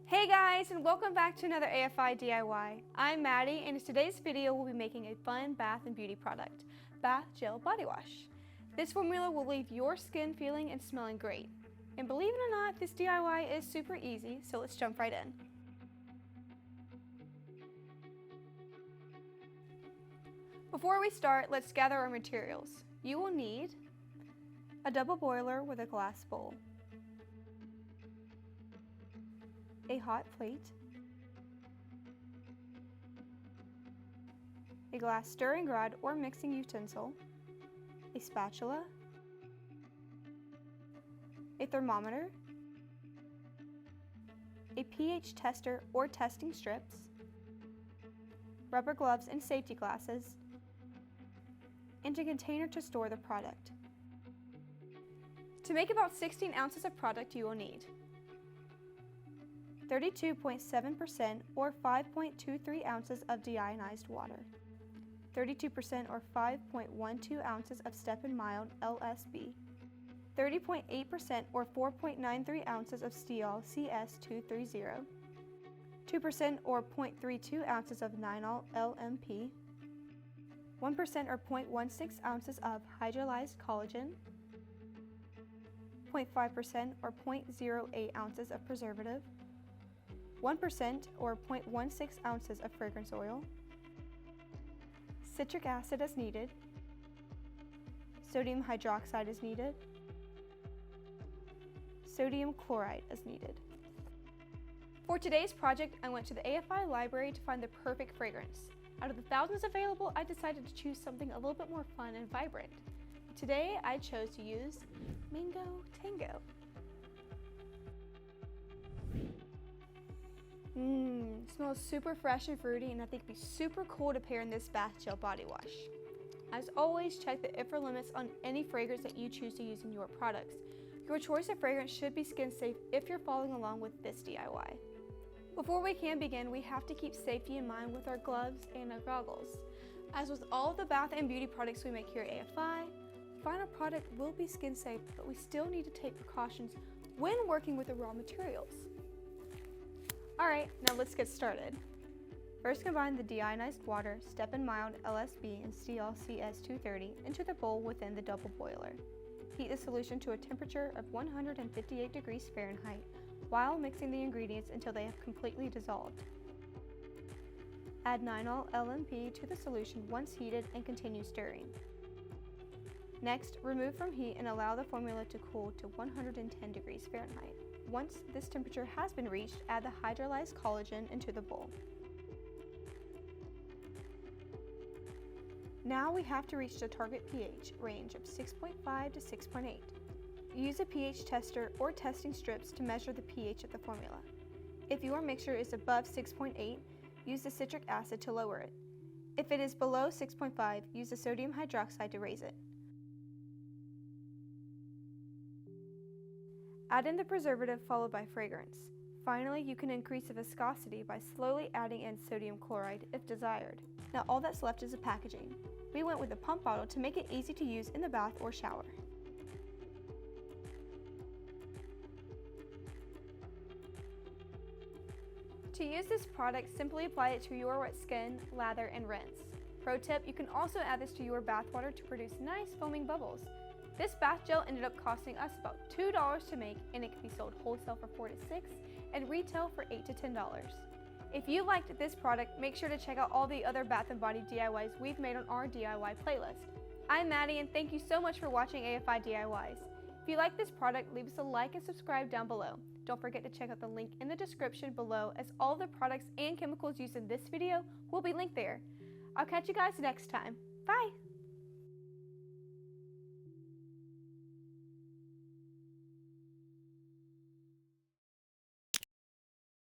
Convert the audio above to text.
Hey guys, and welcome back to another AFI DIY. I'm Maddie, and in today's video we'll be making a fun bath and beauty product, Bath Gel Body Wash. This formula will leave your skin feeling and smelling great. And believe it or not, this DIY is super easy, so let's jump right in. Before we start, let's gather our materials. You will need a double boiler with a glass bowl, a hot plate, a glass stirring rod or mixing utensil, a spatula, a thermometer, a pH tester or testing strips, rubber gloves and safety glasses, and a container to store the product. To make about 16 ounces of product, you will need 32.7% or 5.23 ounces of deionized water, 32% or 5.12 ounces of Stepan mild LSB, 30.8% or 4.93 ounces of Steol CS230, 2% or 0.32 ounces of Ninol LMP, 1% or 0.16 ounces of hydrolyzed collagen, 0.5% or 0.08 ounces of preservative, 1% or 0.16 ounces of fragrance oil, citric acid as needed, sodium hydroxide as needed, sodium chloride as needed. For today's project, I went to the AFI library to find the perfect fragrance. Out of the thousands available, I decided to choose something a little bit more fun and vibrant. Today, I chose to use Mango Tango. Smells super fresh and fruity, and I think it'd be super cool to pair in this bath gel body wash. As always, check the IFRA limits on any fragrance that you choose to use in your products. Your choice of fragrance should be skin safe if you're following along with this DIY. Before we can begin, we have to keep safety in mind with our gloves and our goggles. As with all of the bath and beauty products we make here at AFI, the final product will be skin safe, but we still need to take precautions when working with the raw materials. Alright, now let's get started. First, combine the deionized water, Stepan mild LSB, and Steol CS230 into the bowl within the double boiler. Heat the solution to a temperature of 158 degrees Fahrenheit while mixing the ingredients until they have completely dissolved. Add Ninol LMP to the solution once heated and continue stirring. Next, remove from heat and allow the formula to cool to 110 degrees Fahrenheit. Once this temperature has been reached, add the hydrolyzed collagen into the bowl. Now we have to reach the target pH range of 6.5 to 6.8. Use a pH tester or testing strips to measure the pH of the formula. If your mixture is above 6.8, use the citric acid to lower it. If it is below 6.5, use the sodium hydroxide to raise it. Add in the preservative followed by fragrance. Finally, you can increase the viscosity by slowly adding in sodium chloride if desired. Now all that's left is the packaging. We went with a pump bottle to make it easy to use in the bath or shower. To use this product, simply apply it to your wet skin, lather, and rinse. Pro tip, you can also add this to your bath water to produce nice foaming bubbles. This bath gel ended up costing us about $2 to make, and it can be sold wholesale for $4 to $6 and retail for $8 to $10. If you liked this product, make sure to check out all the other bath and body DIYs we've made on our DIY playlist. I'm Maddie, and thank you so much for watching AFI DIYs. If you like this product, leave us a like and subscribe down below. Don't forget to check out the link in the description below, as all the products and chemicals used in this video will be linked there. I'll catch you guys next time. Bye!